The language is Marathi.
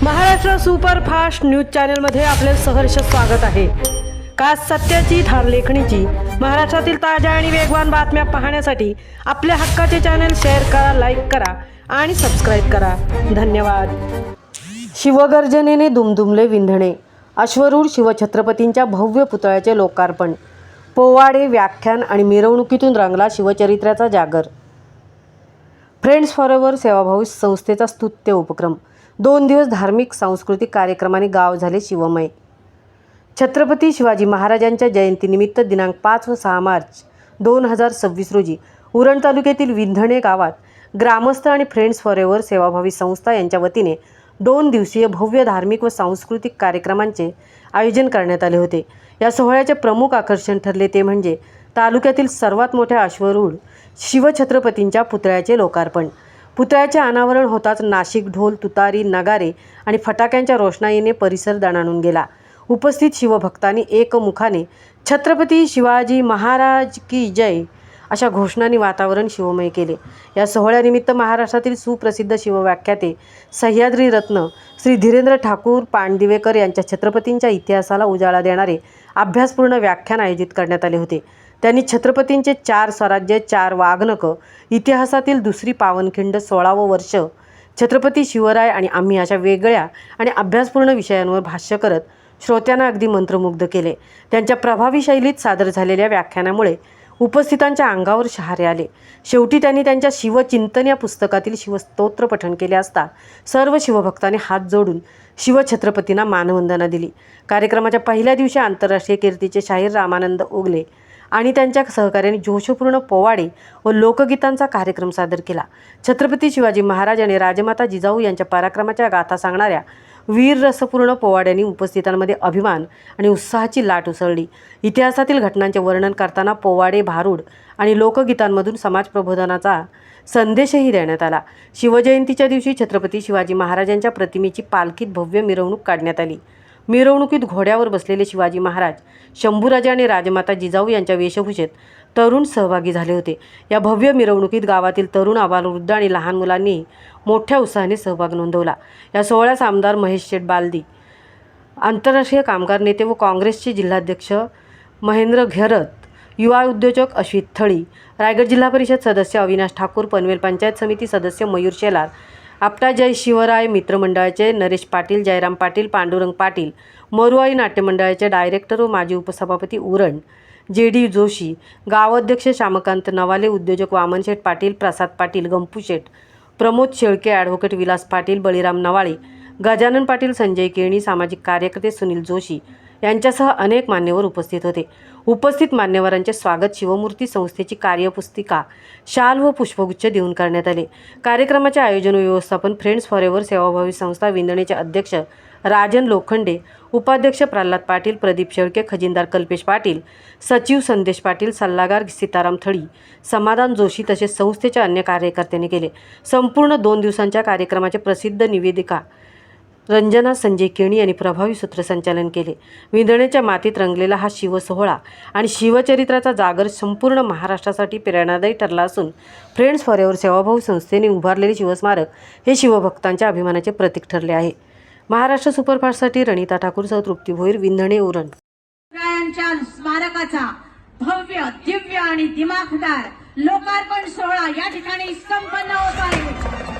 महाराष्ट्र सुपरफास्ट न्यूज चॅनलमध्ये आपले सहर्ष स्वागत आहे। का सत्याची थार लेखणीची महाराष्ट्रातील ताज्या आणि वेगवान बातम्या पाहण्यासाठी आपल्या हक्काचे चॅनल शेअर करा, लाईक करा आणि सबस्क्राइब करा। धन्यवाद। शिवगर्जनेने दुमदुमले विंधणे, अश्वरूढ शिवछत्रपतींच्या भव्य पुतळ्याचे लोकार्पण, पोवाडे, व्याख्यान आणि मिरवणुकीतून रंगला शिवचरित्राचा जागर। फ्रेंड्स फॉरएव्हर सेवाभावी संस्थेचा स्तुत्य उपक्रम। 2 दिवस धार्मिक सांस्कृतिक कार्यक्रमाने गाव झाले शिवमय। छत्रपती शिवाजी महाराजांच्या जयंतीनिमित्त दिनांक 5 व 6 मार्च 2026 रोजी उरण तालुक्यातील विंधणे गावात ग्रामस्थ आणि फ्रेंड्स फॉरएव्हर सेवाभावी संस्था यांच्या वतीने 2 दिवसीय भव्य धार्मिक व सांस्कृतिक कार्यक्रमांचे आयोजन करण्यात आले होते। या सोहळ्याचे प्रमुख आकर्षण ठरले ते म्हणजे तालुक्यातील सर्वात मोठ्या अश्वरूढ शिवछत्रपतींच्या पुतळ्याचे लोकार्पण। पुतळ्याचे अनावरण होताच नाशिक, ढोल, तुतारी, नगारे आणि फटाक्यांच्या रोषणाईने परिसर दणाणून गेला। उपस्थित शिवभक्तांनी एकमुखाने छत्रपती शिवाजी महाराज की जय अशा घोषणांनी वातावरण शिवमय केले। या सोहळ्यानिमित्त महाराष्ट्रातील सुप्रसिद्ध शिवव्याख्याते सह्याद्री रत्न श्री धीरेंद्र ठाकूर पांडदिवेकर यांच्या छत्रपतींच्या इतिहासाला उजाळा देणारे अभ्यासपूर्ण व्याख्यान आयोजित करण्यात आले होते। त्यांनी छत्रपतींचे 4 स्वराज्य 4 वाघनकं, इतिहासातील दुसरी पावनखिंड, 16वं वर्ष, छत्रपती शिवराय आणि आम्ही अशा वेगळ्या आणि अभ्यासपूर्ण विषयांवर भाष्य करत श्रोत्यांना अगदी मंत्रमुग्ध केले। त्यांच्या प्रभावी शैलीत सादर झालेल्या व्याख्यानामुळे उपस्थितांच्या अंगावर शहारे आले। शेवटी त्यांनी त्यांच्या शिवचिंतन या पुस्तकातील शिवस्तोत्र पठण केले असता सर्व शिवभक्तांनी हात जोडून शिवछत्रपतींना मानवंदना दिली। कार्यक्रमाच्या पहिल्या दिवशी आंतरराष्ट्रीय कीर्तीचे शाहीर रामानंद ओगले आणि त्यांच्या सहकार्याने जोशपूर्ण पोवाडे व लोकगीतांचा कार्यक्रम सादर केला। छत्रपती शिवाजी महाराज आणि राजमाता जिजाऊ यांच्या पराक्रमाच्या गाथा सांगणाऱ्या वीररसपूर्ण पोवाड्यांनी उपस्थितांमध्ये अभिमान आणि उत्साहाची लाट उसळली। इतिहासातील घटनांचे वर्णन करताना पोवाडे, भारूड आणि लोकगीतांमधून समाज प्रबोधनाचा संदेशही देण्यात आला। शिवजयंतीच्या दिवशी छत्रपती शिवाजी महाराजांच्या प्रतिमेची पालखीत भव्य मिरवणूक काढण्यात आली। मिरवणुकीत घोड्यावर बसलेले शिवाजी महाराज, शंभूराजे आणि राजमाता जिजाऊ यांच्या वेशभूषेत तरुण सहभागी झाले होते। या भव्य मिरवणुकीत गावातील तरुण, आबालवृद्ध आणि लहान मुलांनी मोठ्या उत्साहाने सहभाग नोंदवला। या सोहळ्यास आमदार महेश शेठ बालदी, आंतरराष्ट्रीय कामगार नेते व काँग्रेसचे जिल्हाध्यक्ष महेंद्र घेरत, युवा उद्योजक अश्वित थळी, रायगड जिल्हा परिषद सदस्य अविनाश ठाकूर, पनवेल पंचायत समिती सदस्य मयूर शेलार, आपटा जय शिवराय मित्रमंडळाचे नरेश पाटील, जयराम पाटील, पांडुरंग पाटील, मरुआई नाट्यमंडळाचे डायरेक्टर व माजी उपसभापती उरण JD जोशी, गाव अध्यक्ष श्यामकांत नवाले, उद्योजक वामन शेठ पाटील, प्रसाद पाटील, गंपू शेठ, प्रमोद शेळके, ॲडव्होकेट विलास पाटील, बळीराम नवाळे, गजानन पाटील, संजय केणी, सामाजिक कार्यकर्ते सुनील जोशी यांच्यासह अनेक मान्यवर उपस्थित होते। उपस्थित मान्यवरांचे स्वागत शिवमूर्ती संस्थेची कार्यपुस्तिका, शाल व पुष्पगुच्छ देऊन करण्यात आले। कार्यक्रमाचे आयोजन व व्यवस्थापन फ्रेंड्स फॉरएव्हर सेवाभावी संस्था विंधणेचे अध्यक्ष राजन लोखंडे, उपाध्यक्ष प्रल्हाद पाटील, प्रदीप शेळके, खजिनदार कल्पेश पाटील, सचिव संदेश पाटील, सल्लागार सीताराम थळी, समाधान जोशी तसेच संस्थेच्या अन्य कार्यकर्त्यांनी केले। संपूर्ण 2 दिवसांच्या कार्यक्रमाचे प्रसिद्ध निवेदिका रंजना संजय केणी यांनी प्रभावी सूत्रसंचालन केले। विंधणेच्या मातीत रंगलेला हा शिवसोहळा आणि शिवचरित्राचा जागर संपूर्ण महाराष्ट्रासाठी प्रेरणादायी ठरला असून फ्रेंड्स फॉरएव्हर सेवाभावी संस्थेने उभारलेले शिवस्मारक हे शिवभक्तांच्या अभिमानाचे प्रतीक ठरले आहे। महाराष्ट्र सुपरफास्टसाठी रणिता ठाकूरसह तृप्ती भोईर, विंधणे, उरण। स्मारकाचा भव्य, दिव्य आणि दिमाखदार लोकार्पण सोहळा या ठिकाणी संपन्न होत आहे।